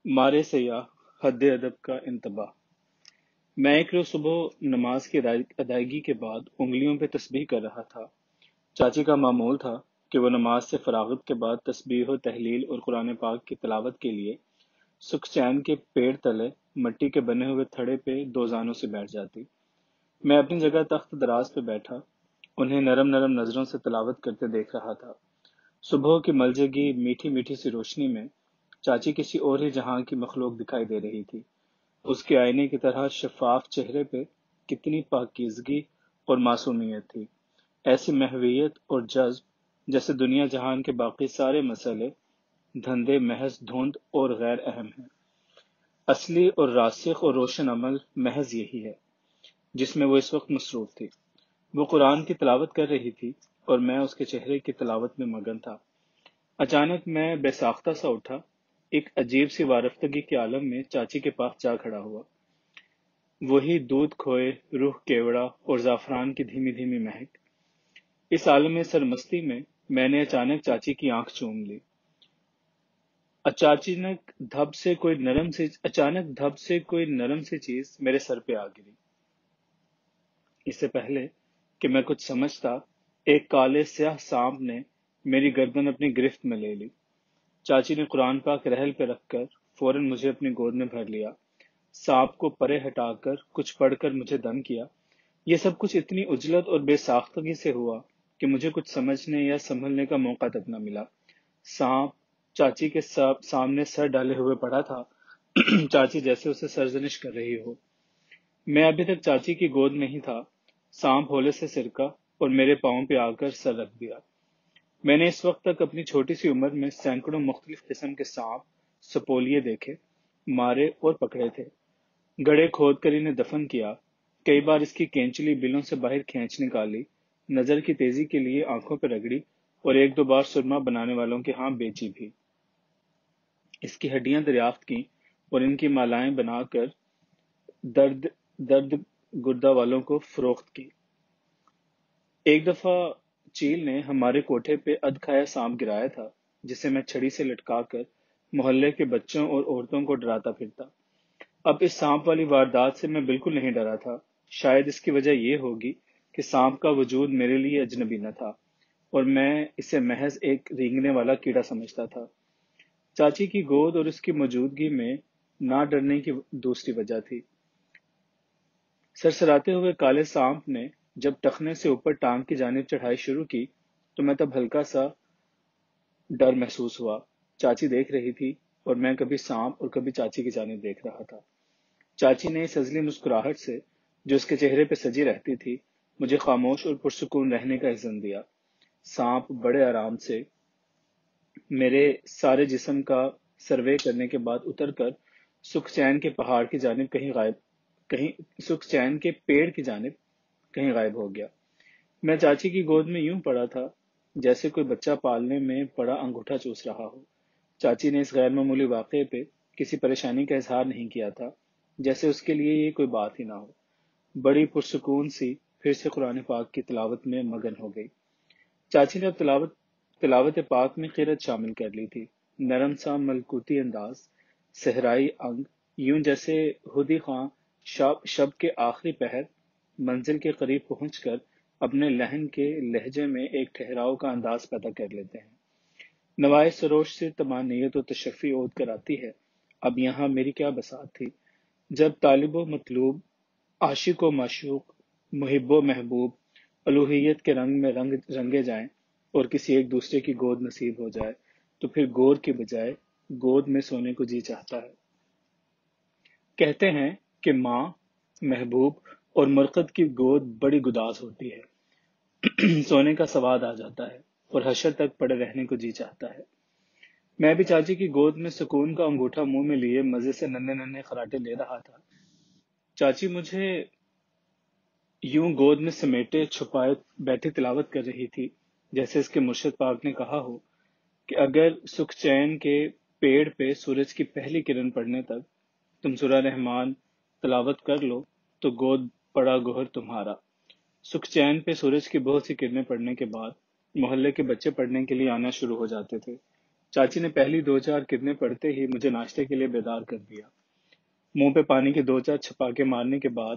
مارے سیاح حد ادب کا انتباہ۔ میں ایک روز صبح نماز کی ادائیگی کے بعد انگلیوں پہ تسبیح کر رہا تھا۔ چاچی کا معمول تھا کہ وہ نماز سے فراغت کے بعد تسبیح و تحلیل اور قرآن پاک کی تلاوت کے لیے سکھ کے پیڑ تلے مٹی کے بنے ہوئے تھڑے پہ دو زانوں سے بیٹھ جاتی۔ میں اپنی جگہ تخت دراز پہ بیٹھا انہیں نرم نرم نظروں سے تلاوت کرتے دیکھ رہا تھا۔ صبح کی ملجگی میٹھی میٹھی سی روشنی میں چاچی کسی اور ہی جہاں کی مخلوق دکھائی دے رہی تھی۔ اس کے آئینے کی طرح شفاف چہرے پہ کتنی پاکیزگی اور معصومیت تھی، ایسی محویت اور جذب جیسے دنیا جہان کے باقی سارے مسئلے دھندے محض دھند اور غیر اہم ہیں۔ اصلی اور راسخ اور روشن عمل محض یہی ہے جس میں وہ اس وقت مصروف تھی۔ وہ قرآن کی تلاوت کر رہی تھی اور میں اس کے چہرے کی تلاوت میں مگن تھا۔ اچانک میں بے ساختہ سا اٹھا، ایک عجیب سی وارفتگی کے عالم میں چاچی کے پاس جا کھڑا ہوا۔ وہی دودھ کھوئے، روح کیوڑا اور زعفران کی دھیمی دھیمی مہک۔ اس عالم سرمستی میں نے اچانک چاچی کی آنکھ چوم لی۔ اچانک دھب سے کوئی نرم سی چیز میرے سر پہ آ گری۔ اس سے پہلے کہ میں کچھ سمجھتا، ایک کالے سیاہ سانپ نے میری گردن اپنی گرفت میں لے لی۔ چاچی نے قرآن پاک رحل پہ رکھ کر فوراً مجھے اپنی گود میں بھر لیا۔ سانپ کو پرے ہٹا کر کچھ پڑھ کر مجھے دم کیا۔ یہ سب کچھ اتنی عجلت اور بے ساختگی سے ہوا کہ مجھے کچھ سمجھنے یا سنبھلنے کا موقع تک نہ ملا۔ سانپ چاچی کے سامنے سر ڈالے ہوئے پڑا تھا، چاچی جیسے اسے سرزنش کر رہی ہو۔ میں ابھی تک چاچی کی گود میں ہی تھا۔ سانپ ہولے سے سرکا اور میرے پاؤں پہ آ کر سر رکھ دیا۔ میں نے اس وقت تک اپنی چھوٹی سی عمر میں سینکڑوں مختلف قسم کے سانپ سپولیے دیکھے، مارے اور پکڑے تھے، گڑھے کھود کر انہیں دفن کیا، کئی بار اس کی کینچلی بلوں سے باہر کھینچ نکالی، نظر کی تیزی کے لیے آنکھوں پہ رگڑی اور ایک دو بار سرما بنانے والوں کے ہاں بیچی بھی۔ اس کی ہڈیاں دریافت کی اور ان کی مالائیں بنا کر درد درد گردہ والوں کو فروخت کی۔ ایک دفعہ چیل نے ہمارے کوٹھے پہ کھایا سانپ گرایا تھا، جسے میں چھڑی سے لٹکا کر محلے کے بچوں اور عورتوں کو ڈراتا پھرتا۔ اب اس سانپ والی واردات سے میں بالکل نہیں ڈرا تھا۔ شاید اس کی وجہ یہ ہوگی کہ سانپ کا وجود میرے لیے اجنبی نہ تھا اور میں اسے محض ایک رینگنے والا کیڑا سمجھتا تھا۔ چاچی کی گود اور اس کی موجودگی میں نہ ڈرنے کی دوسری وجہ تھی۔ سرسراتے ہوئے کالے سانپ نے جب ٹخنے سے اوپر ٹانگ کی جانب چڑھائی شروع کی تو میں تب ہلکا سا ڈر محسوس ہوا۔ چاچی دیکھ رہی تھی اور میں کبھی سانپ اور کبھی چاچی کی جانب دیکھ رہا تھا۔ چاچی نے اس ازلی مسکراہٹ سے جو اس کے چہرے پہ سجی رہتی تھی مجھے خاموش اور پرسکون رہنے کا اذن دیا۔ سانپ بڑے آرام سے میرے سارے جسم کا سروے کرنے کے بعد اتر کر سکھ چین کے پہاڑ کی جانب سکھ چین کے پیڑ کی جانب کہیں غائب ہو گیا۔ میں چاچی کی گود میں یوں پڑا تھا جیسے کوئی بچہ پالنے میں پڑا انگوٹھا چوس رہا ہو۔ چاچی نے اس غیر معمولی واقعے پہ کسی پریشانی کا اظہار نہیں کیا تھا، جیسے اس کے لیے یہ کوئی بات ہی نہ ہو۔ بڑی پرسکون سی پھر سے قرآن پاک کی تلاوت میں مگن ہو گئی۔ چاچی نے اب تلاوت پاک میں قرأت شامل کر لی تھی، نرم سا ملکوتی انداز، صحرائی انگ، یوں جیسے ہدی خواں شب کے آخری پہر منزل کے قریب پہنچ کر اپنے لہن کے لہجے میں ایک ٹھہراؤ کا انداز پیدا کر لیتے ہیں۔ نوائے سروش سے طمانینت و تشفی عود کر آتی ہے۔ اب یہاں میری کیا بساط تھی جب طالب و مطلوب، عاشق و معشوق، محب و محبوب الوہیت کے رنگ میں رنگے جائیں اور کسی ایک دوسرے کی گود نصیب ہو جائے تو پھر گور کے بجائے گود میں سونے کو جی چاہتا ہے۔ کہتے ہیں کہ ماں، محبوب اور مرقد کی گود بڑی گداز ہوتی ہے، سونے کا سواد آ جاتا ہے اور حشر تک پڑے رہنے کو جی چاہتا ہے۔ میں بھی چاچی کی گود میں سکون کا انگوٹھا منہ میں لیے مزے سے ننھے ننھے خراٹے لے رہا تھا۔ چاچی مجھے یوں گود میں سمیٹے چھپائے بیٹھی تلاوت کر رہی تھی جیسے اس کے مرشد پاک نے کہا ہو کہ اگر سکھ چین کے پیڑ پہ سورج کی پہلی کرن پڑنے تک تم سورہ رحمان تلاوت کر لو تو گود پڑا گوہر تمہارا۔ سکھ چین پہ سورج کی بہت سی کرنیں پڑنے کے بعد محلے کے بچے پڑھنے کے لیے آنا شروع ہو جاتے تھے۔ چاچی نے پہلی 2-4 کرنیں پڑتے ہی مجھے ناشتے کے لیے بیدار کر دیا۔ منہ پہ پانی کے 2-4 چھپاکے مارنے کے بعد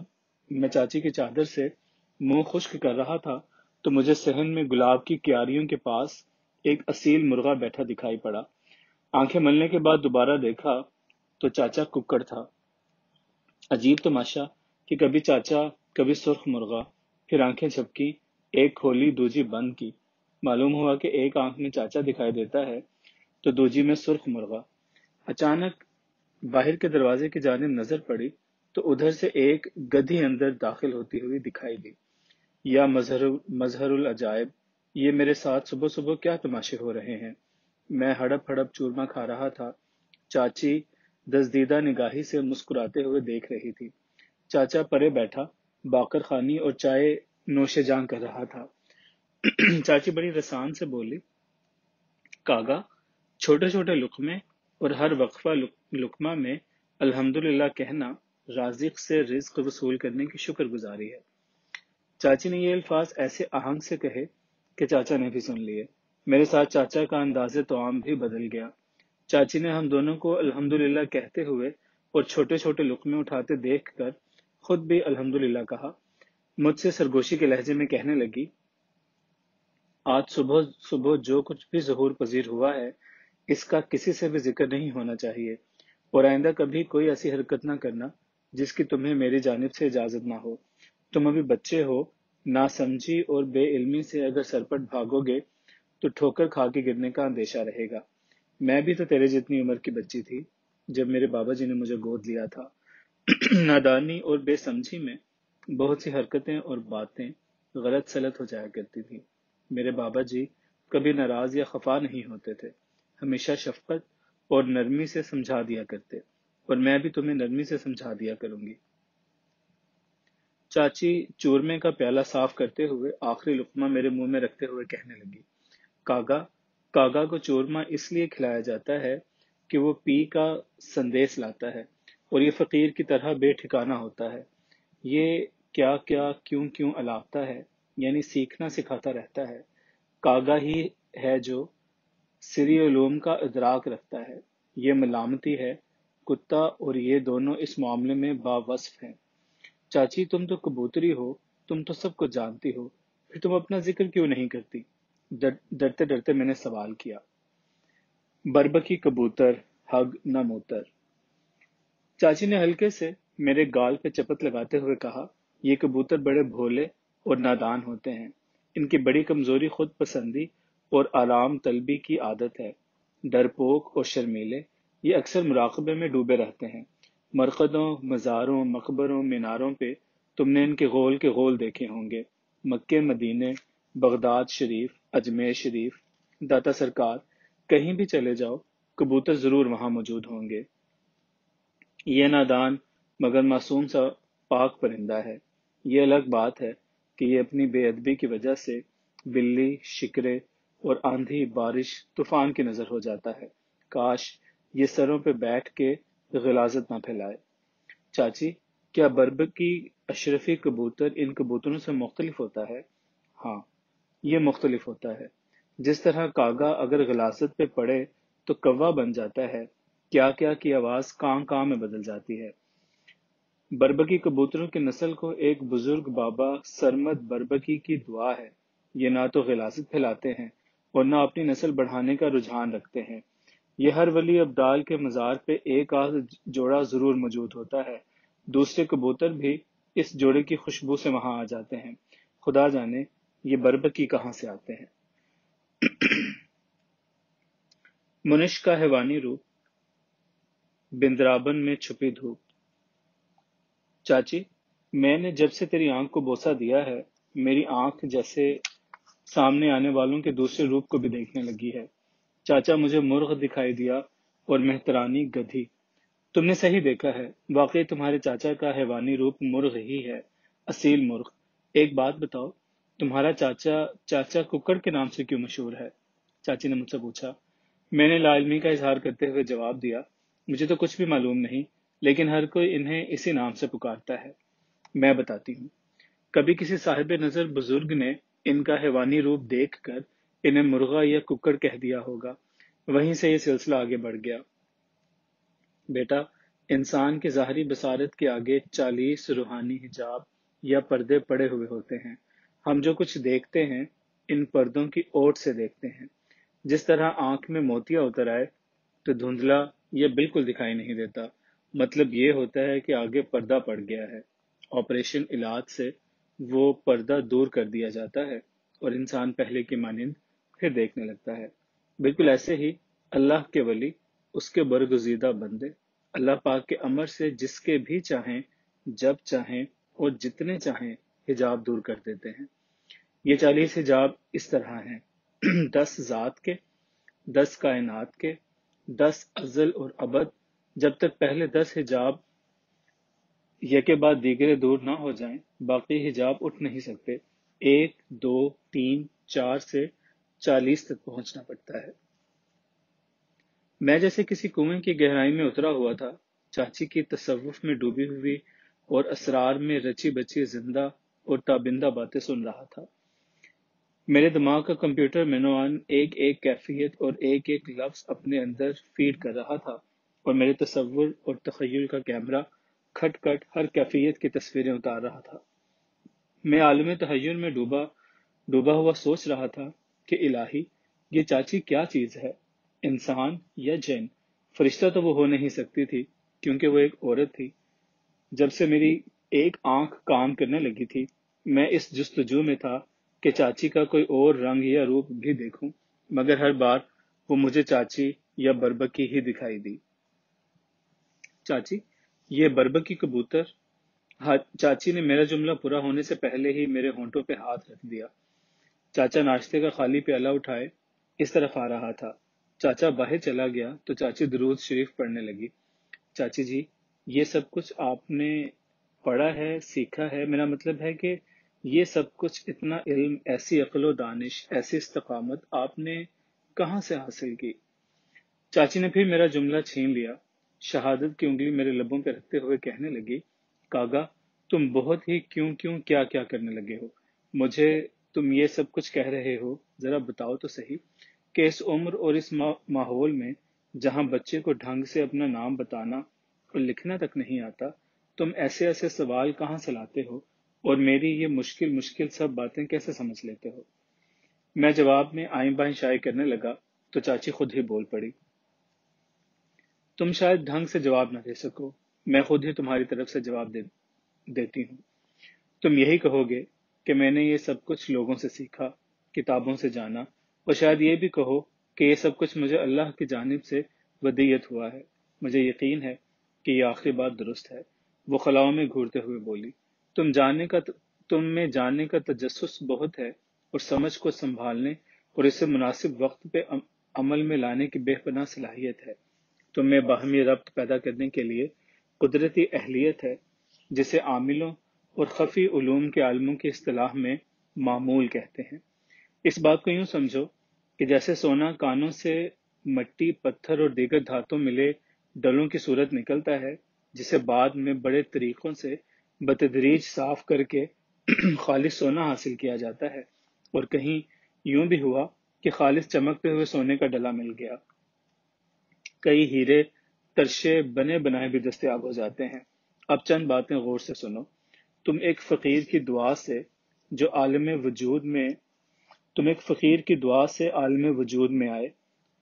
میں چاچی کی چادر سے منہ خشک کر رہا تھا تو مجھے صحن میں گلاب کی کیاریوں کے پاس ایک اصیل مرغا بیٹھا دکھائی پڑا۔ آنکھیں ملنے کے بعد دوبارہ دیکھا تو چاچا ککڑ تھا۔ عجیب تماشا کہ کبھی چاچا، کبھی سرخ مرغا، پھر آنکھیں جھپکی، ایک کھولی دوجی بند کی۔ معلوم ہوا کہ ایک آنکھ میں چاچا دکھائی دیتا ہے تو دوجی میں سرخ مرغا۔ اچانک باہر کے دروازے کی جانب نظر پڑی تو ادھر سے ایک گدھی اندر داخل ہوتی ہوئی دکھائی دی۔ یا مظہر العجائب، یہ میرے ساتھ صبح صبح کیا تماشے ہو رہے ہیں؟ میں ہڑپ ہڑپ چورما کھا رہا تھا۔ چاچی دزدیدہ نگاہی سے مسکراتے ہوئے دیکھ رہی تھی۔ چاچا پرے بیٹھا باقر خانی اور چائے نوش جان کر رہا تھا۔ چاچی بڑی رسان سے بولی، کاغا، چھوٹے چھوٹے لقمے اور ہر وقفہ لقمہ میں الحمدللہ کہنا رازق سے رزق وصول کرنے کی شکر گزاری ہے۔ چاچی نے یہ الفاظ ایسے آہنگ سے کہے کہ چاچا نے بھی سن لیے۔ میرے ساتھ چاچا کا انداز طعام بھی بدل گیا۔ چاچی نے ہم دونوں کو الحمدللہ کہتے ہوئے اور چھوٹے چھوٹے لقمے اٹھاتے دیکھ کر خود بھی الحمدللہ کہا۔ مجھ سے سرگوشی کے لہجے میں کہنے لگی، آج صبح صبح جو کچھ بھی ظہور پذیر ہوا ہے اس کا کسی سے بھی ذکر نہیں ہونا چاہیے، اور آئندہ کبھی کوئی ایسی حرکت نہ کرنا جس کی تمہیں میری جانب سے اجازت نہ ہو۔ تم ابھی بچے ہو، ناسمجھی اور بے علمی سے اگر سرپٹ بھاگو گے تو ٹھوکر کھا کے گرنے کا اندیشہ رہے گا۔ میں بھی تو تیرے جتنی عمر کی بچی تھی جب میرے بابا جی نے مجھے گود لیا تھا۔ نادانی اور بے سمجھی میں بہت سی حرکتیں اور باتیں غلط سلط ہو جایا کرتی تھی۔ میرے بابا جی کبھی ناراض یا خفا نہیں ہوتے تھے، ہمیشہ شفقت اور نرمی سے سمجھا دیا کرتے، اور میں بھی تمہیں نرمی سے سمجھا دیا کروں گی۔ چاچی چورمے کا پیالہ صاف کرتے ہوئے آخری لقمہ میرے منہ میں رکھتے ہوئے کہنے لگی، کاغا کو چورما اس لیے کھلایا جاتا ہے کہ وہ پی کا سندیس لاتا ہے اور یہ فقیر کی طرح بے ٹھکانہ ہوتا ہے۔ یہ کیا کیا کیوں کیوں الاپتا ہے، یعنی سیکھنا سکھاتا رہتا ہے۔ کاغا ہی ہے جو سری علوم کا ادراک رکھتا ہے۔ یہ ملامتی ہے، کتا اور یہ دونوں اس معاملے میں باوصف ہیں۔ چاچی تم تو کبوتری ہو، تم تو سب کچھ جانتی ہو، پھر تم اپنا ذکر کیوں نہیں کرتی؟ ڈرتے ڈرتے میں نے سوال کیا۔ بربکی کبوتر، ہگ نہ موتر۔ چاچی نے ہلکے سے میرے گال پہ چپت لگاتے ہوئے کہا، یہ کبوتر بڑے بھولے اور نادان ہوتے ہیں۔ ان کی بڑی کمزوری خود پسندی اور آرام طلبی کی عادت ہے۔ ڈرپوک اور شرمیلے، یہ اکثر مراقبے میں ڈوبے رہتے ہیں۔ مرقدوں، مزاروں، مقبروں، میناروں پہ تم نے ان کے غول دیکھے ہوں گے۔ مکے، مدینے، بغداد شریف، اجمیر شریف، داتا سرکار، کہیں بھی چلے جاؤ کبوتر ضرور وہاں موجود ہوں گے۔ یہ نادان مگر معصوم سا پاک پرندہ ہے۔ یہ الگ بات ہے کہ یہ اپنی بے ادبی کی وجہ سے بلی، شکرے اور آندھی، بارش، طوفان کی نظر ہو جاتا ہے۔ کاش یہ سروں پہ بیٹھ کے غلاظت نہ پھیلائے۔ چاچی، کیا بربکی اشرفی کبوتر ان کبوتروں سے مختلف ہوتا ہے؟ ہاں، یہ مختلف ہوتا ہے۔ جس طرح کاغا اگر غلاظت پہ پڑے تو کوا بن جاتا ہے، کیا کیا کی آواز کاں کاں میں بدل جاتی ہے۔ بربکی کبوتروں کی نسل کو ایک بزرگ بابا سرمد بربکی کی دعا ہے۔ یہ نہ تو غلاظت پھیلاتے ہیں اور نہ اپنی نسل بڑھانے کا رجحان رکھتے ہیں۔ یہ ہر ولی ابدال کے مزار پہ ایک آدھ جوڑا ضرور موجود ہوتا ہے۔ دوسرے کبوتر بھی اس جوڑے کی خوشبو سے وہاں آ جاتے ہیں۔ خدا جانے یہ بربکی کہاں سے آتے ہیں۔ منش کا حیوانی روپ، بندرابن میں چھپی دھوپ۔ چاچی، میں نے جب سے تیری آنکھ کو بوسہ دیا ہے میری آنکھ جیسے سامنے آنے والوں کے دوسرے روپ کو بھی دیکھنے لگی ہے۔ چاچا، مجھے مرغ دکھائی دیا اور مہترانی گدھی۔ تم نے صحیح دیکھا ہے، واقعی تمہارے چاچا کا حیوانی روپ مرغ ہی ہے، اصیل مرغ۔ ایک بات بتاؤ، تمہارا چاچا ککڑ کے نام سے کیوں مشہور ہے؟ چاچی نے مجھ سے پوچھا۔ میں نے لا علمی کا اظہار کرتے ہوئے جواب دیا، مجھے تو کچھ بھی معلوم نہیں، لیکن ہر کوئی انہیں اسی نام سے پکارتا ہے۔ میں بتاتی ہوں۔ کبھی کسی صاحب نظر بزرگ نے ان کا حیوانی روپ دیکھ کر انہیں مرغا یا ککڑ کہہ دیا ہوگا۔ وہیں سے یہ سلسلہ آگے بڑھ گیا۔ بیٹا، انسان کی ظاہری بصارت کے آگے 40 روحانی حجاب یا پردے پڑے ہوئے ہوتے ہیں۔ ہم جو کچھ دیکھتے ہیں ان پردوں کی اوٹ سے دیکھتے ہیں۔ جس طرح آنکھ میں موتیا اتر آئے تو دھندلا یا بالکل دکھائی نہیں دیتا، مطلب یہ ہوتا ہے کہ آگے پردہ پڑ گیا ہے۔ آپریشن علاج سے وہ پردہ دور کر دیا جاتا ہے اور انسان پہلے کی مانند پھر دیکھنے لگتا ہے۔ بالکل ایسے ہی اللہ کے ولی، اس کے برگزیدہ بندے، اللہ پاک کے امر سے جس کے بھی چاہیں، جب چاہیں اور جتنے چاہیں حجاب دور کر دیتے ہیں۔ یہ 40 حجاب اس طرح ہیں: 10 ذات کے، 10 کائنات کے، 10 ازل اور ابد۔ جب تک پہلے 10 حجاب یکے بعد دیگرے دور نہ ہو جائیں، باقی حجاب اٹھ نہیں سکتے۔ 1، 2، 3، 4 سے 40 تک پہنچنا پڑتا ہے۔ میں جیسے کسی کنویں کی گہرائی میں اترا ہوا تھا، چاچی کی تصوف میں ڈوبی ہوئی اور اسرار میں رچی بچی زندہ اور تابندہ باتیں سن رہا تھا۔ میرے دماغ کا کمپیوٹر منوان ایک ایک کیفیت اور ایک ایک لفظ اپنے اندر فیڈ کر رہا تھا، اور میرے تصور اور تخیل کا کیمرہ کھٹ کھٹ ہر کیفیت کی تصویریں اتار رہا تھا۔ میں عالم تحیر میں ڈوبا ہوا سوچ رہا تھا کہ الہی، یہ چاچی کیا چیز ہے؟ انسان یا جن؟ فرشتہ تو وہ ہو نہیں سکتی تھی کیونکہ وہ ایک عورت تھی۔ جب سے میری ایک آنکھ کام کرنے لگی تھی، میں اس جستجو میں تھا کہ چاچی کا کوئی اور رنگ یا روپ بھی دیکھوں، مگر ہر بار وہ مجھے چاچی یا بربکی ہی دکھائی دی۔ چاچی، یہ بربکی کبوتر۔ چاچی نے میرا جملہ پورا ہونے سے پہلے ہی میرے ہونٹوں پہ ہاتھ رکھ دیا۔ چاچا ناشتے کا خالی پیالہ اٹھائے اس طرف آ رہا تھا۔ چاچا باہر چلا گیا تو چاچی درود شریف پڑھنے لگی۔ چاچی جی، یہ سب کچھ آپ نے پڑھا ہے، سیکھا ہے؟ میرا مطلب ہے کہ یہ سب کچھ، اتنا علم، ایسی عقل و دانش، ایسی استقامت آپ نے کہاں سے حاصل کی؟ چاچی نے پھر میرا جملہ چھین لیا، شہادت کی انگلی میرے لبوں پہ رکھتے ہوئے کہنے لگی، کاگا، تم بہت ہی کیوں کیا کرنے لگے ہو؟ مجھے تم یہ سب کچھ کہہ رہے ہو، ذرا بتاؤ تو صحیح کہ اس عمر اور اس ماحول میں جہاں بچے کو ڈھنگ سے اپنا نام بتانا اور لکھنا تک نہیں آتا، تم ایسے سوال کہاں سے لاتے ہو اور میری یہ مشکل سب باتیں کیسے سمجھ لیتے ہو؟ میں جواب میں آئیں بائیں شائع کرنے لگا تو چاچی خود ہی بول پڑی، تم شاید ڈھنگ سے جواب نہ دے سکو، میں خود ہی تمہاری طرف سے جواب دیتی ہوں۔ تم یہی کہو گے کہ میں نے یہ سب کچھ لوگوں سے سیکھا، کتابوں سے جانا، اور شاید یہ بھی کہو کہ یہ سب کچھ مجھے اللہ کی جانب سے ودیت ہوا ہے۔ مجھے یقین ہے کہ یہ آخری بات درست ہے۔ وہ خلاؤں میں گھورتے ہوئے بولی، تم میں جاننے کا تجسس بہت ہے اور سمجھ کو سنبھالنے اور اسے مناسب وقت پہ عمل میں لانے کی بے پناہ صلاحیت ہے۔ تم میں باہمی ربط پیدا کرنے کے لیے قدرتی اہلیت ہے، جسے عاملوں اور خفی علوم کے عالموں کی اصطلاح میں معمول کہتے ہیں۔ اس بات کو یوں سمجھو کہ جیسے سونا کانوں سے مٹی، پتھر اور دیگر دھاتوں ملے ڈلوں کی صورت نکلتا ہے، جسے بعد میں بڑے طریقوں سے بتدریج صاف کر کے خالص سونا حاصل کیا جاتا ہے، اور کہیں یوں بھی ہوا کہ خالص چمکتے ہوئے سونے کا ڈلا مل گیا۔ کئی ہیرے ترشے بنے بنائے بھی دستیاب ہو جاتے ہیں۔ اب چند باتیں غور سے سنو۔ تم ایک فقیر کی دعا سے عالم وجود میں آئے۔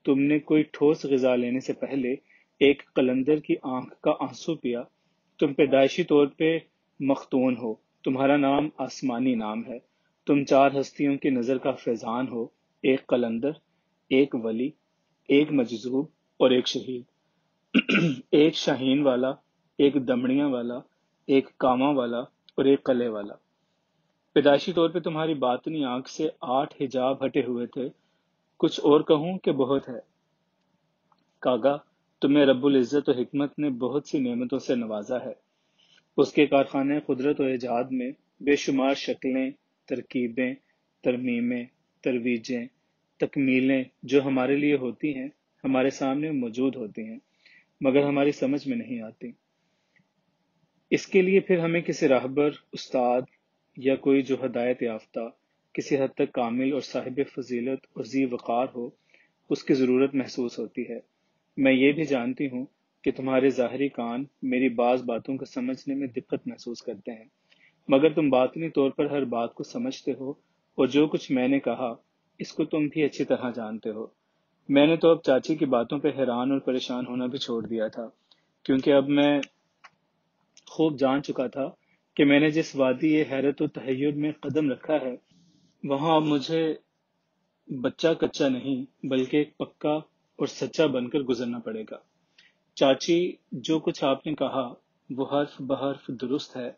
تم نے کوئی ٹھوس غذا لینے سے پہلے ایک قلندر کی آنکھ کا آنسو پیا۔ تم پیدائشی طور پہ مختون ہو، تمہارا نام آسمانی نام ہے۔ تم 4 ہستیوں کی نظر کا فیضان ہو، ایک قلندر، ایک ولی، ایک مجذوب اور ایک شہید، ایک شاہین والا، ایک دمڑیاں والا، ایک کاماں والا اور ایک قلعے والا۔ پیدائشی طور پہ تمہاری باطنی آنکھ سے 8 حجاب ہٹے ہوئے تھے۔ کچھ اور کہوں کہ بہت ہے؟ کاگا، تمہیں رب العزت و حکمت نے بہت سی نعمتوں سے نوازا ہے۔ اس کے کارخانے قدرت و ایجاد میں بے شمار شکلیں، ترکیبیں، ترمیمیں، ترویجیں، تکمیلیں جو ہمارے لیے ہوتی ہیں، ہمارے سامنے موجود ہوتی ہیں، مگر ہماری سمجھ میں نہیں آتی۔ اس کے لیے پھر ہمیں کسی راہبر، استاد یا کوئی جو ہدایت یافتہ، کسی حد تک کامل اور صاحب فضیلت اور ذی وقار ہو، اس کی ضرورت محسوس ہوتی ہے۔ میں یہ بھی جانتی ہوں کہ تمہارے ظاہری کان میری بعض باتوں کو سمجھنے میں دقت محسوس کرتے ہیں، مگر تم باطنی طور پر ہر بات کو سمجھتے ہو، اور جو کچھ میں نے کہا اس کو تم بھی اچھی طرح جانتے ہو۔ میں نے تو اب چاچی کی باتوں پہ حیران اور پریشان ہونا بھی چھوڑ دیا تھا، کیونکہ اب میں خوب جان چکا تھا کہ میں نے جس وادی حیرت و تحیر میں قدم رکھا ہے، وہاں اب مجھے بچہ کچا نہیں بلکہ ایک پکا اور سچا بن کر گزرنا پڑے گا۔ چاچی، جو کچھ آپ نے کہا وہ حرف بحرف درست ہے۔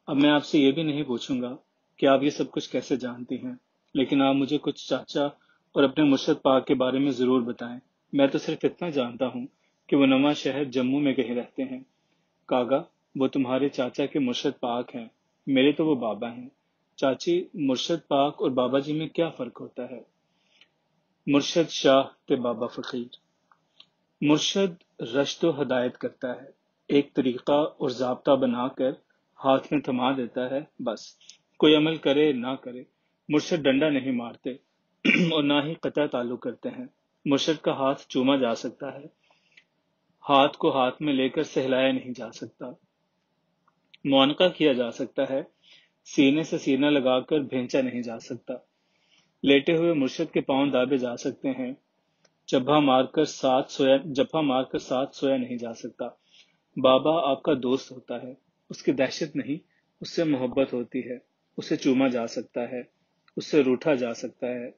اب میں آپ سے یہ بھی نہیں پوچھوں گا کہ آپ یہ سب کچھ کیسے جانتی ہیں، لیکن آپ مجھے کچھ چاچا اور اپنے مرشد پاک کے بارے میں ضرور بتائیں۔ میں تو صرف اتنا جانتا ہوں کہ وہ نواں شہر جموں میں کہیں رہتے ہیں۔ کاغا، وہ تمہارے چاچا کے مرشد پاک ہیں، میرے تو وہ بابا ہیں۔ چاچی، مرشد پاک اور بابا جی میں کیا فرق ہوتا ہے؟ مرشد شاہ تے بابا فقیر۔ مرشد رشد و ہدایت کرتا ہے، ایک طریقہ اور ضابطہ بنا کر ہاتھ میں تھما دیتا ہے، بس کوئی عمل کرے نہ کرے۔ مرشد ڈنڈا نہیں مارتے اور نہ ہی قطع تعلق کرتے ہیں۔ مرشد کا ہاتھ چوما جا سکتا ہے، ہاتھ کو ہاتھ میں لے کر سہلایا نہیں جا سکتا، معانقہ کیا جا سکتا ہے، سینے سے سینہ لگا کر بھینچا نہیں جا سکتا۔ لیٹے ہوئے مرشد کے پاؤں دابے جا سکتے ہیں، جبھا مار کر ساتھ سویا نہیں جا سکتا۔ بابا آپ کا دوست ہوتا ہے، اس کی دہشت نہیں، اس سے محبت ہوتی ہے، اسے چوما جا سکتا ہے، اس سے روٹھا جا سکتا ہے،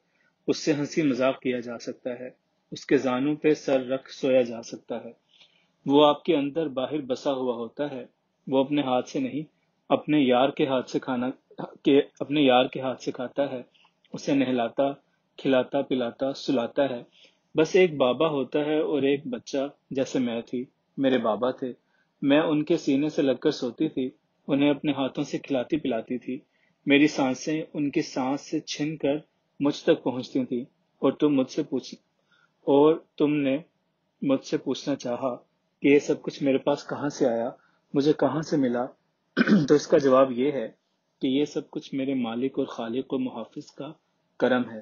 اس سے ہنسی مذاق کیا جا سکتا ہے، اس کے زانوں پہ سر رکھ سویا جا سکتا ہے۔ وہ آپ کے اندر باہر بسا ہوا ہوتا ہے، وہ اپنے ہاتھ سے نہیں، اپنے یار کے ہاتھ سے کھاتا ہے، اسے نہلاتا، کھلاتا، پلاتا، سلاتا ہے۔ بس ایک بابا ہوتا ہے اور ایک بچہ، جیسے میں تھی، میرے بابا تھے، میں ان کے سینے سے لگ کر سوتی تھی، انہیں اپنے ہاتھوں سے کھلاتی پلاتی تھی، میری سانسیں ان کی سانس سے چھن کر مجھ تک پہنچتی تھیں، اور تم نے مجھ سے پوچھنا چاہا کہ یہ سب کچھ میرے پاس کہاں سے آیا، مجھے کہاں سے ملا، تو اس کا جواب یہ ہے کہ یہ سب کچھ میرے مالک اور خالق و محافظ کا کرم ہے،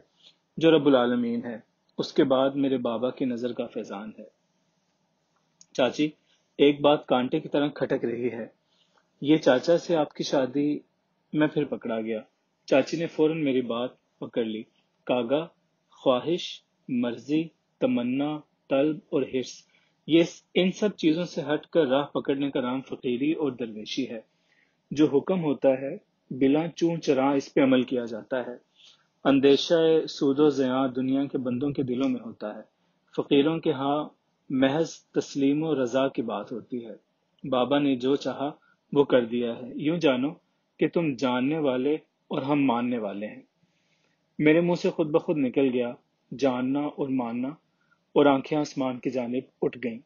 جو رب العالمین ہے، اس کے بعد میرے بابا کی نظر کا فیضان ہے۔ چاچی، ایک بات کانٹے کی طرح کھٹک رہی ہے، یہ چاچا سے آپ کی شادی۔ میں پھر پکڑا گیا۔ چاچی نے فوراً میری بات پکڑ لی۔ کاغا، خواہش، مرضی، تمنا، طلب اور حرص، یہ ان سب چیزوں سے ہٹ کر راہ پکڑنے کا نام فقیری اور درویشی ہے۔ جو حکم ہوتا ہے بلا چون چراں اس پہ عمل کیا جاتا ہے۔ اندیشہ سود و زیاں دنیا کے بندوں کے دلوں میں ہوتا ہے، فقیروں کے ہاں محض تسلیم و رضا کی بات ہوتی ہے۔ بابا نے جو چاہا وہ کر دیا ہے، یوں جانو کہ تم جاننے والے اور ہم ماننے والے ہیں۔ میرے منہ سے خود بخود نکل گیا، جاننا اور ماننا، اور آنکھیں آسمان کی جانب اٹھ گئیں۔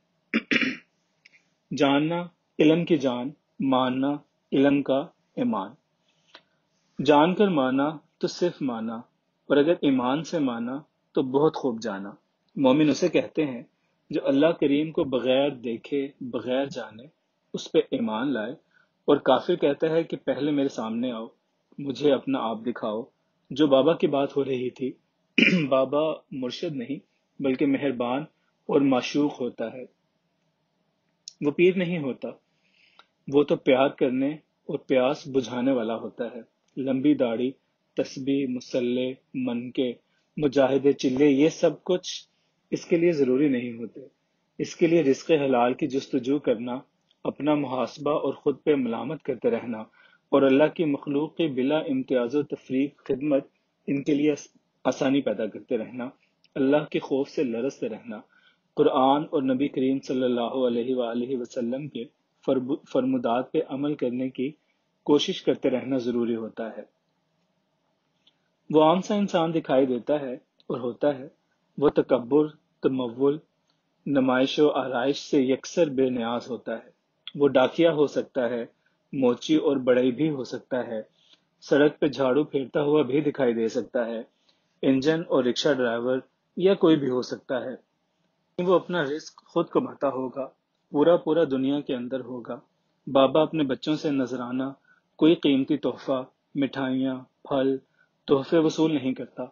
جاننا علم کی جان، ماننا علم کا ایمان۔ جان کر مانا تو صرف مانا، اور اگر ایمان سے مانا تو بہت خوب جانا۔ مومن اسے کہتے ہیں جو اللہ کریم کو بغیر دیکھے، بغیر جانے اس پہ ایمان لائے، اور کافر کہتا ہے کہ پہلے میرے سامنے آؤ، مجھے اپنا آپ دکھاؤ۔ جو بابا کی بات ہو رہی تھی، بابا مرشد نہیں بلکہ مہربان اور معشوق ہوتا ہے، وہ پیر نہیں ہوتا، وہ تو پیار کرنے اور پیاس بجھانے والا ہوتا ہے۔ لمبی داڑھی، تسبیح، مصلے، منکے، مجاہدے، چلے، یہ سب کچھ اس کے لیے ضروری نہیں ہوتے۔ اس کے لیے رزق حلال کی جستجو کرنا، اپنا محاسبہ اور خود پہ ملامت کرتے رہنا، اور اللہ کی مخلوق کی بلا امتیاز و تفریق خدمت، ان کے لیے آسانی پیدا کرتے رہنا، اللہ کے خوف سے لرزتے رہنا، قرآن اور نبی کریم صلی اللہ علیہ وآلہ وسلم کے فرمودات پہ عمل کرنے کی کوشش کرتے رہنا ضروری ہوتا ہے۔ وہ عام سا انسان دکھائی دیتا ہے اور ہوتا ہے، وہ تکبر، تمول، نمائش و آرائش سے یکسر بے نیاز ہوتا ہے۔ وہ ڈاکیا ہو سکتا ہے، موچی اور بڑئی بھی ہو سکتا ہے، سڑک پہ جھاڑو پھیرتا ہوا بھی دکھائی دے سکتا ہے، انجن اور رکشہ ڈرائیور یا کوئی بھی ہو سکتا ہے۔ وہ اپنا رزق خود کماتا ہوگا، پورا دنیا کے اندر ہوگا۔ بابا اپنے بچوں سے نذرانہ، کوئی قیمتی تحفہ، مٹھائیاں، پھل، تحفے وصول نہیں کرتا۔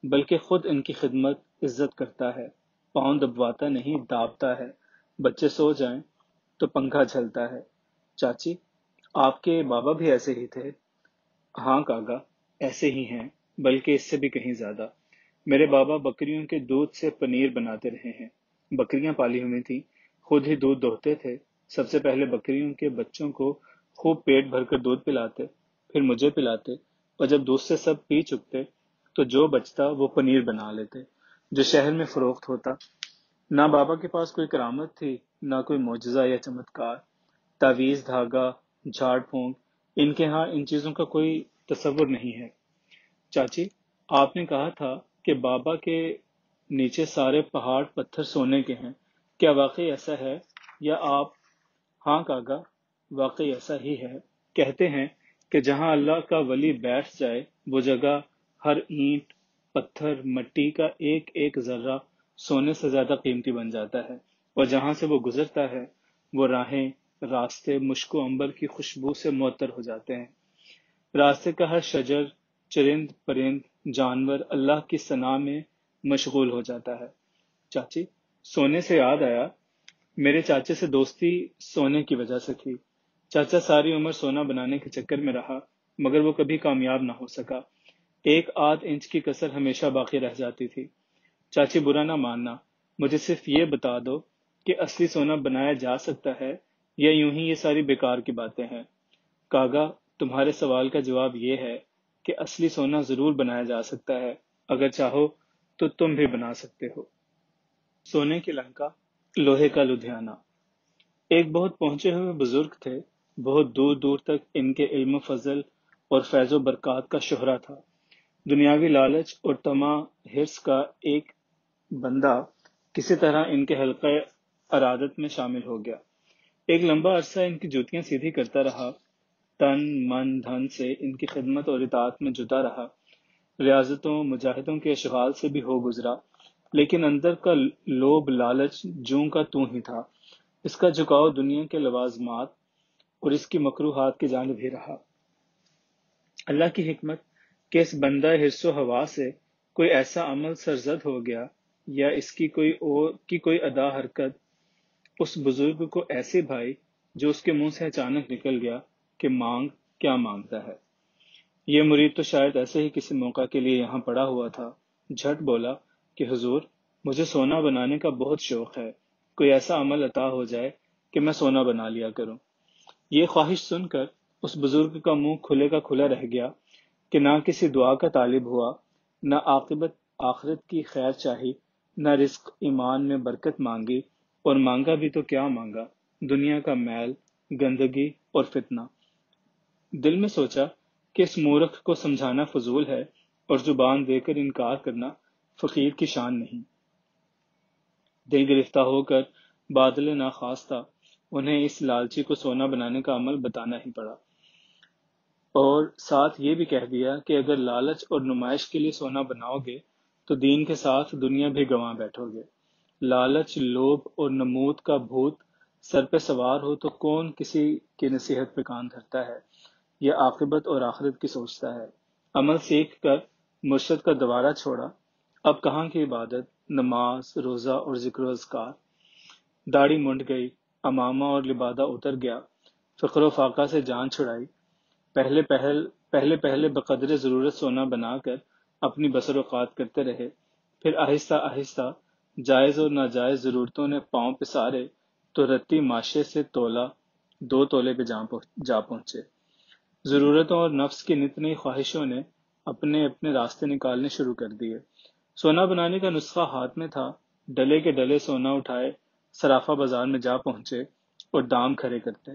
بلکہ خود ان کی خدمت عزت کرتا ہے، پاؤں دبواتا نہیں دابتا ہے، بچے سو جائیں تو پنکھا جھلتا ہے۔ چاچی، آپ کے بابا بھی ایسے ہی تھے؟ ہاں کاغا، ایسے ہی ہیں، بلکہ اس سے بھی کہیں زیادہ۔ میرے بابا بکریوں کے دودھ سے پنیر بناتے رہے ہیں۔ بکریاں پالی ہوئی تھیں، خود ہی دودھ دوہتے تھے۔ سب سے پہلے بکریوں کے بچوں کو خوب پیٹ بھر کر دودھ پلاتے، پھر مجھے پلاتے، اور جب دودھ سے سب پی چکتے تو جو بچتا وہ پنیر بنا لیتے، جو شہر میں فروخت ہوتا۔ نہ بابا کے پاس کوئی کرامت تھی، نہ کوئی معجزہ یا چمتکار، تعویذ، دھاگا، جھاڑ پھونک، ان کے ہاں ان چیزوں کا کوئی تصور نہیں ہے۔ چاچی، آپ نے کہا تھا کہ بابا کے نیچے سارے پہاڑ پتھر سونے کے ہیں، کیا واقعی ایسا ہے یا آپ؟ ہاں کاغا، واقعی ایسا ہی ہے۔ کہتے ہیں کہ جہاں اللہ کا ولی بیٹھ جائے وہ جگہ، ہر اینٹ، پتھر، مٹی کا ایک ایک ذرہ سونے سے زیادہ قیمتی بن جاتا ہے، اور جہاں سے وہ گزرتا ہے وہ راہیں، راستے مشک و عنبر کی خوشبو سے معطر ہو جاتے ہیں۔ راستے کا ہر شجر، چرند پرند، جانور اللہ کی ثنا میں مشغول ہو جاتا ہے۔ چاچی، سونے سے یاد آیا، میرے چاچے سے دوستی سونے کی وجہ سے تھی۔ چاچا ساری عمر سونا بنانے کے چکر میں رہا، مگر وہ کبھی کامیاب نہ ہو سکا۔ ایک آدھ انچ کی کسر ہمیشہ باقی رہ جاتی تھی۔ چاچی برا نہ ماننا، مجھے صرف یہ بتا دو کہ اصلی سونا بنایا جا سکتا ہے یا یوں ہی یہ ساری بیکار کی باتیں ہیں؟ کاغا، تمہارے سوال کا جواب یہ ہے کہ اصلی سونا ضرور بنایا جا سکتا ہے، اگر چاہو تو تم بھی بنا سکتے ہو۔ سونے کی لنکا، لوہے کا لدھیانہ۔ ایک بہت پہنچے ہوئے بزرگ تھے، بہت دور دور تک ان کے علم و فضل اور فیض و برکات کا شہرہ تھا۔ دنیاوی لالچ اور طمع حرص کا ایک بندہ کسی طرح ان کے حلقہ ارادت میں شامل ہو گیا۔ ایک لمبا عرصہ ان کی جوتیاں سیدھی کرتا رہا، تن من دھن سے ان کی خدمت اور اطاعت میں جتا رہا، ریاضتوں مجاہدوں کے اشغال سے بھی ہو گزرا، لیکن اندر کا لوب لالچ جوں کا توں ہی تھا۔ اس کا جھکاؤ دنیا کے لوازمات اور اس کی مکروہات کی جانب ہی رہا۔ اللہ کی حکمت کہ اس بندہ حرص و ہوا سے کوئی ایسا عمل سرزد ہو گیا یا اس کی کوئی ادا حرکت اس بزرگ کو ایسے بھائی جو اس کے منہ سے اچانک نکل گیا کہ مانگ کیا مانگتا ہے۔ یہ مرید تو شاید ایسے ہی کسی موقع کے لیے یہاں پڑا ہوا تھا، جھٹ بولا کہ حضور، مجھے سونا بنانے کا بہت شوق ہے، کوئی ایسا عمل عطا ہو جائے کہ میں سونا بنا لیا کروں۔ یہ خواہش سن کر اس بزرگ کا منہ کھلے کا کھلا رہ گیا کہ نہ کسی دعا کا طالب ہوا، نہ عاقبت آخرت کی خیر چاہی، نہ رزق ایمان میں برکت مانگی، اور مانگا بھی تو کیا مانگا، دنیا کا میل، گندگی اور فتنہ۔ دل میں سوچا کہ اس مورخ کو سمجھانا فضول ہے اور زبان دے کر انکار کرنا فقیر کی شان نہیں۔ دل گرفتہ ہو کر بادل ناخواستہ انہیں اس لالچی کو سونا بنانے کا عمل بتانا ہی پڑا، اور ساتھ یہ بھی کہہ دیا کہ اگر لالچ اور نمائش کے لیے سونا بناؤ گے تو دین کے ساتھ دنیا بھی گنوا بیٹھو گے۔ لالچ، لوبھ اور نمود کا بھوت سر پہ سوار ہو تو کون کسی کی نصیحت پہ کان دھرتا ہے یا عاقبت اور آخرت کی سوچتا ہے؟ عمل سیکھ کر مرشد کا دوارہ چھوڑا، اب کہاں کی عبادت، نماز، روزہ اور ذکر و اذکار؟ داڑھی منڈ گئی، امامہ اور لبادہ اتر گیا، فقر و فاقہ سے جان چھڑائی، پہلے پہلے بقدر ضرورت سونا بنا کر اپنی بسر اوقات کرتے رہے، پھر آہستہ آہستہ جائز اور ناجائز ضرورتوں نے پاؤں پسارے تو رتی ماشے سے تولا 2 تولے پہ جا پہنچے۔ ضرورتوں اور نفس کی نت نئی خواہشوں نے اپنے اپنے راستے نکالنے شروع کر دیے۔ سونا بنانے کا نسخہ ہاتھ میں تھا، ڈلے کے ڈلے سونا اٹھائے صرافہ بازار میں جا پہنچے اور دام کھڑے کرتے۔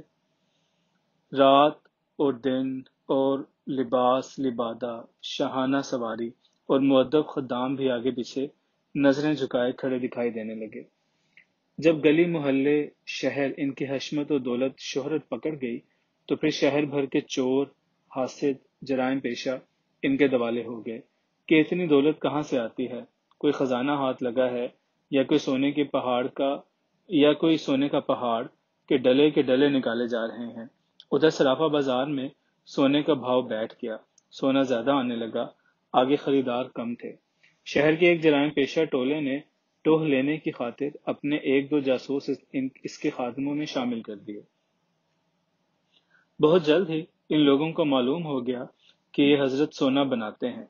رات اور دن اور لباس لبادہ، شاہانہ سواری اور مؤدب خدام بھی آگے پیچھے نظریں جھکائے کھڑے دکھائی دینے لگے۔ جب گلی محلے شہر ان کی حشمت و دولت شہرت پکڑ گئی تو پھر شہر بھر کے چور، حاسد، جرائم پیشہ ان کے دوالے ہو گئے کہ اتنی دولت کہاں سے آتی ہے، کوئی خزانہ ہاتھ لگا ہے یا کوئی سونے کا پہاڑ کے ڈلے نکالے جا رہے ہیں۔ ادھر صرافہ بازار میں سونے کا بھاؤ بیٹھ گیا، سونا زیادہ آنے لگا، آگے خریدار کم تھے۔ شہر کے ایک جرائم پیشہ ٹولے نے ٹوہ لینے کی خاطر اپنے ایک دو جاسوس اس کے خاتموں میں شامل کر دیے۔ بہت جلد ہی ان لوگوں کو معلوم ہو گیا کہ یہ حضرت سونا بناتے ہیں۔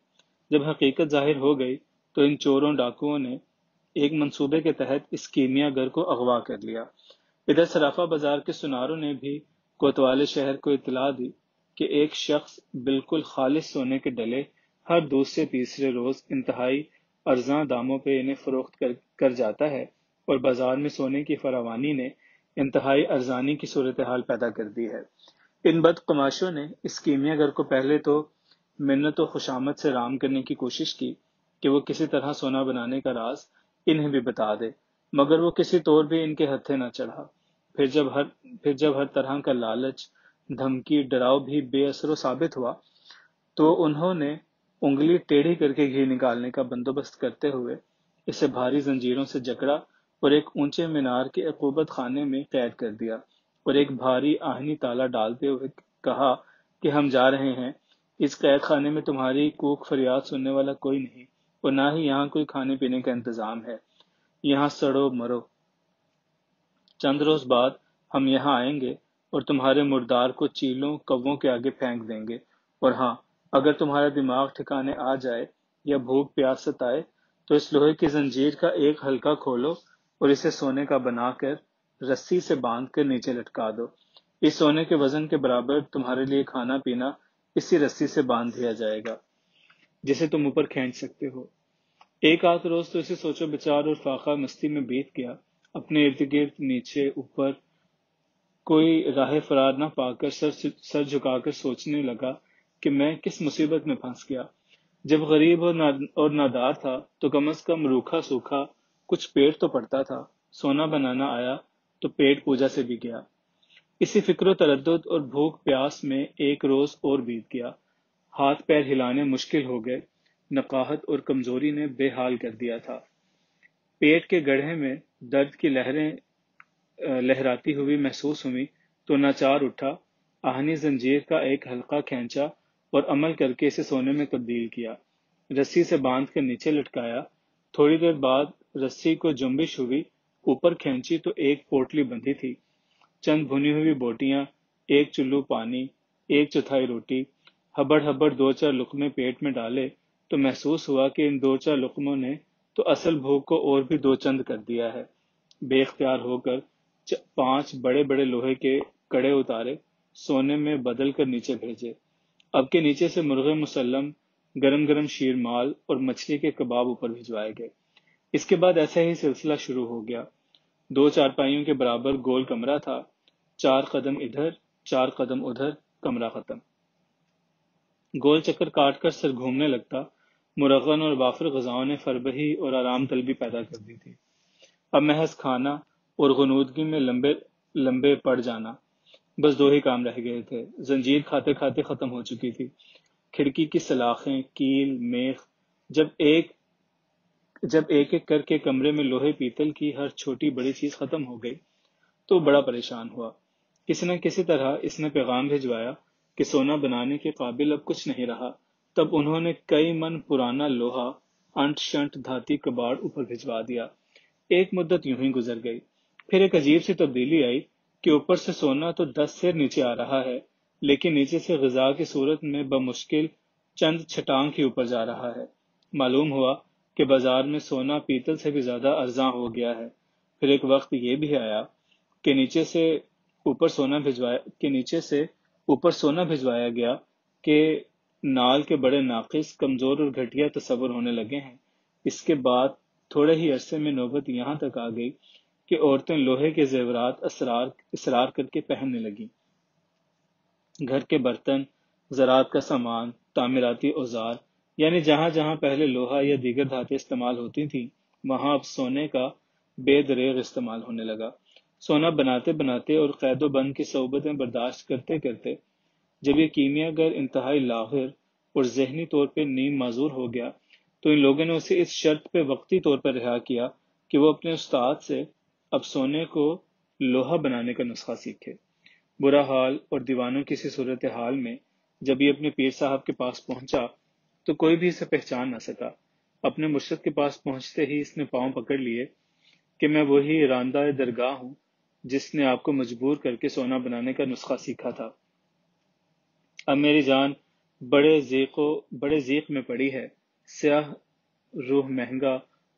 جب حقیقت ظاہر ہو گئی تو ان چوروں ڈاکوؤں نے ایک منصوبے کے تحت اس کیمیا گر کو اغوا کر لیا۔ ادھر صرافہ بازار کے سناروں نے بھی کوتوال شہر کو اطلاع دی کہ ایک شخص بالکل خالص سونے کے ڈلے ہر دوسرے تیسرے روز انتہائی ارزاں داموں پہ انہیں فروخت کر جاتا ہے، اور بازار میں سونے کی فراوانی نے انتہائی ارزانی کی صورتحال پیدا کر دی ہے۔ ان بدقماشوں نے اس کیمیا گر کو پہلے تو منت و خوشامد سے رام کرنے کی کوشش کی کہ وہ کسی طرح سونا بنانے کا راز انہیں بھی بتا دے، مگر وہ کسی طور بھی ان کے ہتھے نہ چڑھا۔ پھر جب ہر طرح کا لالچ، دھمکی، ڈراؤ بھی بے اثر و ثابت ہوا، تو انہوں نے انگلی ٹیڑھی کر کے گھی نکالنے کا بندوبست کرتے ہوئے اسے بھاری زنجیروں سے جکڑا اور ایک اونچے مینار کے عقوبت خانے میں قید کر دیا، اور ایک بھاری آہنی تالا ڈالتے ہوئے کہا کہ ہم جا رہے ہیں، اس قید خانے میں تمہاری کوک فریاد سننے والا کوئی نہیں، اور نہ ہی یہاں کوئی کھانے پینے کا انتظام ہے، یہاں سڑو مرو۔ چند روز بعد ہم یہاں آئیں گے اور تمہارے مردار کو چیلوں کووں کے آگے پھینک دیں گے، اور ہاں، اگر تمہارا دماغ ٹھکانے آ جائے یا بھوک پیاس ستائے تو اس لوہے کی زنجیر کا ایک حلقہ کھولو اور اسے سونے کا بنا کر رسی سے باندھ کر نیچے لٹکا دو۔ اس سونے کے وزن کے برابر تمہارے لیے کھانا پینا اسی رسی سے باندھ دیا جائے گا جسے تم اوپر کھینچ سکتے ہو۔ ایک آدھ روز تو اسے سوچو بچار اور فاقہ مستی میں بیت گیا۔ اپنے ارد گرد نیچے اوپر کوئی راہ فرار نہ پا کر سر جھکا کر سوچنے لگا کہ میں کس مصیبت میں پھنس گیا۔ جب غریب اور نادار تھا تو کم از کم روکھا سوکھا کچھ پیٹ تو پڑتا تھا، سونا بنانا آیا تو پیٹ پوجا سے بھی گیا۔ اسی فکر و تردد اور بھوک پیاس میں ایک روز اور بیت گیا۔ ہاتھ پیر ہلانے مشکل ہو گئے، نقاہت اور کمزوری نے بے حال کر دیا تھا۔ پیٹ کے گڑھے میں درد کی لہریں لہراتی ہوئی محسوس ہوئی تو ناچار اٹھا، آہنی زنجیر کا ایک حلقہ کھینچا اور عمل کر کے اسے سونے میں تبدیل کیا، رسی سے باندھ کر نیچے لٹکایا۔ تھوڑی دیر بعد رسی کو جنبش ہوئی، اوپر کھینچی تو ایک پوٹلی بندھی تھی، چند بھنی ہوئی بوٹیاں، ایک چلو پانی، ایک چوتھائی روٹی۔ ہبڑ ہبڑ دو چار لقمے پیٹ میں ڈالے تو محسوس ہوا کہ ان دو چار لقموں نے تو اصل بھوک کو اور بھی دو چند کر دیا ہے۔ بے اختیار ہو کر 5 بڑے بڑے لوہے کے کڑے اتارے، سونے میں بدل کر نیچے بھیجے۔ اب کے نیچے سے مرغ مسلم، گرم گرم شیر مال اور مچھلی کے کباب اوپر بھجوائے گئے۔ اس کے بعد ایسا ہی سلسلہ شروع ہو گیا۔ 2 چارپائیوں کے برابر گول کمرہ تھا، 4 قدم ادھر 4 قدم ادھر، کمرہ ختم۔ گول چکر کاٹ کر سر گھومنے لگتا۔ مرغن اور وافر غذاؤں نے فربہی اور آرام طلبی پیدا کر دی تھی۔ اب محض کھانا اور غنودگی میں لمبے پڑ جانا، بس 2 ہی کام رہ گئے تھے۔ زنجیر کھاتے کھاتے ختم ہو چکی تھی۔ کھڑکی کی سلاخیں، کیل، میخ، جب ایک ایک کر کے کمرے میں لوہے پیتل کی ہر چھوٹی بڑی چیز ختم ہو گئی تو بڑا پریشان ہوا۔ کسی نہ کسی طرح اس نے پیغام بھجوایا کہ سونا بنانے کے قابل اب کچھ نہیں رہا۔ تب انہوں نے کئی من پرانا لوہا، انٹ شنٹ دھاتی کباڑ اوپر بھجوا دیا۔ ایک مدت یوں ہی گزر گئی، پھر ایک عجیب سی تبدیلی آئی کہ اوپر سے سونا تو 10 سیر نیچے آ رہا ہے، لیکن نیچے سے غذا کی صورت میں بمشکل چند چھٹانک ہی اوپر جا رہا ہے۔ معلوم ہوا کہ بازار میں سونا پیتل سے بھی زیادہ ارزاں ہو گیا ہے۔ پھر ایک وقت یہ بھی آیا کہ نیچے سے اوپر سونا بھجوایا گیا کہ نال کے بڑے ناقص، کمزور اور گھٹیا تصور ہونے لگے ہیں۔ اس کے بعد تھوڑے ہی عرصے میں نوبت یہاں تک آ گئی کہ عورتیں لوہے کے زیورات اصرار کر کے پہننے لگیں۔ گھر کے برتن، زراعت کا سامان، تعمیراتی اوزار، یعنی جہاں جہاں پہلے لوہا یا دیگر دھاتیں استعمال ہوتی تھیں وہاں اب سونے کا بے دریغ استعمال ہونے لگا۔ سونا بناتے بناتے اور قید و بند کی صعوبتیں برداشت کرتے کرتے جب یہ کیمیا گر انتہائی لاغر اور ذہنی طور پہ نیم معذور ہو گیا تو ان لوگوں نے اسے اس شرط پہ وقتی طور پر رہا کیا کہ وہ اپنے استاد سے اب سونے کو لوہا بنانے کا نسخہ سیکھے۔ برا حال اور دیوانوں کی سی صورتحال میں جب یہ اپنے پیر صاحب کے پاس پہنچا تو کوئی بھی اسے پہچان نہ سکا۔ اپنے مرشد کے پاس پہنچتے ہی اس نے پاؤں پکڑ لیے کہ میں وہی راندہ درگاہ ہوں جس نے آپ کو مجبور کر کے سونا بنانے کا نسخہ سیکھا تھا۔ اب میری جان بڑے ضیق میں پڑی ہے، سیاہ روح مہنگا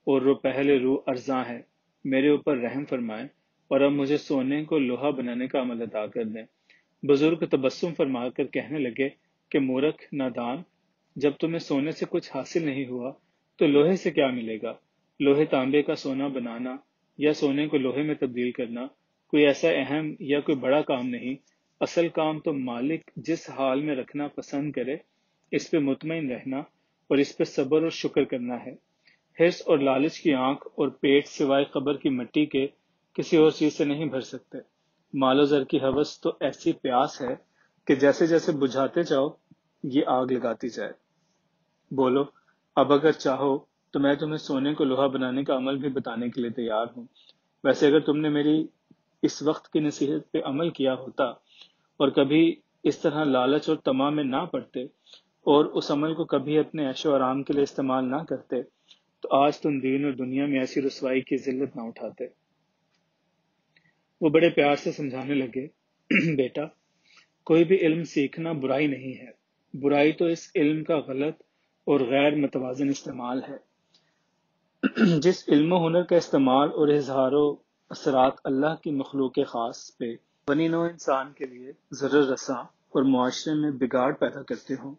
اور پہلے روح ارزاں ہے، میرے اوپر رحم فرمائیں اور اب مجھے سونے کو لوہا بنانے کا عمل عطا کر دیں۔ بزرگ تبسم فرما کر کہنے لگے کہ مورکھ نادان، جب تمہیں سونے سے کچھ حاصل نہیں ہوا تو لوہے سے کیا ملے گا؟ لوہے تانبے کا سونا بنانا یا سونے کو لوہے میں تبدیل کرنا کوئی ایسا اہم یا کوئی بڑا کام نہیں، اصل کام تو مالک جس حال میں رکھنا پسند کرے اس پہ مطمئن رہنا اور اس پہ صبر اور شکر کرنا ہے۔ حرص اور لالچ کی آنکھ اور پیٹ سوائے قبر کی مٹی کے کسی اور چیز سے نہیں بھر سکتے۔ مال و زر کی ہوس تو ایسی پیاس ہے کہ جیسے جیسے بجھاتے جاؤ یہ آگ لگاتی جائے۔ بولو، اب اگر چاہو تو میں تمہیں سونے کو لوہا بنانے کا عمل بھی بتانے کے لیے تیار ہوں۔ ویسے اگر تم نے میری اس وقت کی نصیحت پہ عمل کیا ہوتا اور کبھی اس طرح لالچ اور طمع میں نہ پڑتے اور اس عمل کو کبھی اپنے عیش و آرام کے لیے استعمال نہ کرتے تو آج تم دین اور دنیا میں ایسی رسوائی کی ذلت نہ اٹھاتے۔ وہ بڑے پیار سے سمجھانے لگے، بیٹا، کوئی بھی علم سیکھنا برائی نہیں ہے، برائی تو اس علم کا غلط اور غیر متوازن استعمال ہے۔ جس علم و ہنر کا استعمال اور اظہار و اثرات اللہ کی مخلوق خاص پہ بنی نوع انسان کے لیے ضرر رساں اور معاشرے میں بگاڑ پیدا کرتے ہوں،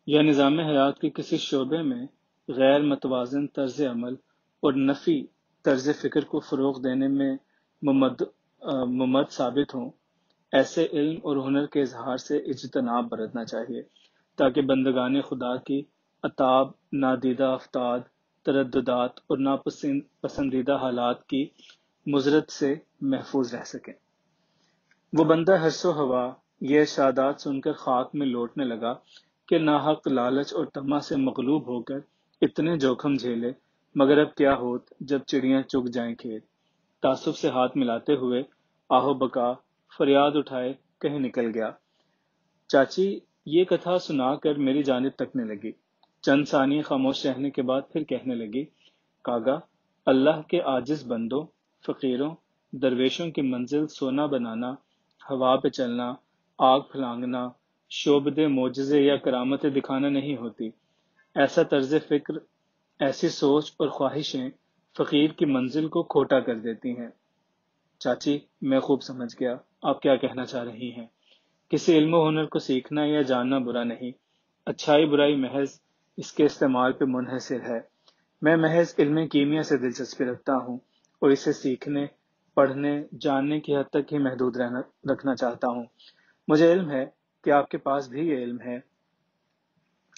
یا نظام حیات کے کسی شعبے میں غیر متوازن طرز عمل اور نفی طرز فکر کو فروغ دینے میں ممد ثابت ہوں، ایسے علم اور ہنر کے اظہار سے اجتناب برتنا چاہیے تاکہ بندگان خدا کی عتاب، نادیدہ افتاد، ترددات اور ناپسندیدہ حالات کی مضرت سے محفوظ رہ سکیں۔ وہ بندہ حرص و ہوا یہ ارشادات سن کر خاک میں لوٹنے لگا کہ ناحق لالچ اور طمع سے مغلوب ہو کر اتنے جوخم جھیلے، مگر اب کیا ہوت جب چڑیاں چگ جائیں کھیت۔ تعصب سے ہاتھ ملاتے ہوئے آہو بکا فریاد اٹھائے کہیں نکل گیا۔ چاچی یہ کتھا سنا کر میری جانب تکنے لگی، چند ثانیے خاموش رہنے کے بعد پھر کہنے لگی، کاغا، اللہ کے عاجز بندوں، فقیروں، درویشوں کی منزل سونا بنانا، ہوا پہ چلنا، آگ پھلانگنا، شعبد معجزے یا کرامتیں دکھانا نہیں ہوتی۔ ایسا طرز فکر، ایسی سوچ اور خواہشیں فقیر کی منزل کو کھوٹا کر دیتی ہیں۔ چاچی میں خوب سمجھ گیا آپ کیا کہنا چاہ رہی ہیں۔ کسی علم و ہنر کو سیکھنا یا جاننا برا نہیں، اچھائی برائی محض اس کے استعمال پہ منحصر ہے۔ میں محض علم کیمیا سے دلچسپی رکھتا ہوں اور اسے سیکھنے، پڑھنے، جاننے کی حد تک ہی محدود رکھنا چاہتا ہوں۔ مجھے علم ہے کہ آپ کے پاس بھی یہ علم ہے،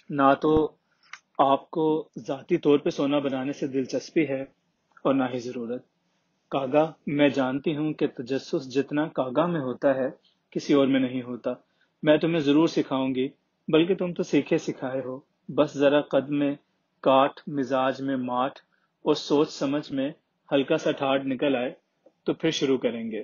نہ تو آپ کو ذاتی طور پہ سونا بنانے سے دلچسپی ہے اور نہ ہی ضرورت۔ کاغا، میں جانتی ہوں کہ تجسس جتنا کاغا میں ہوتا ہے کسی اور میں نہیں ہوتا۔ میں تمہیں ضرور سکھاؤں گی، بلکہ تم تو سیکھے سکھائے ہو، بس ذرا قد میں کاٹ، مزاج میں ماٹ اور سوچ سمجھ میں ہلکا سا ٹھاٹ نکل آئے تو پھر شروع کریں گے۔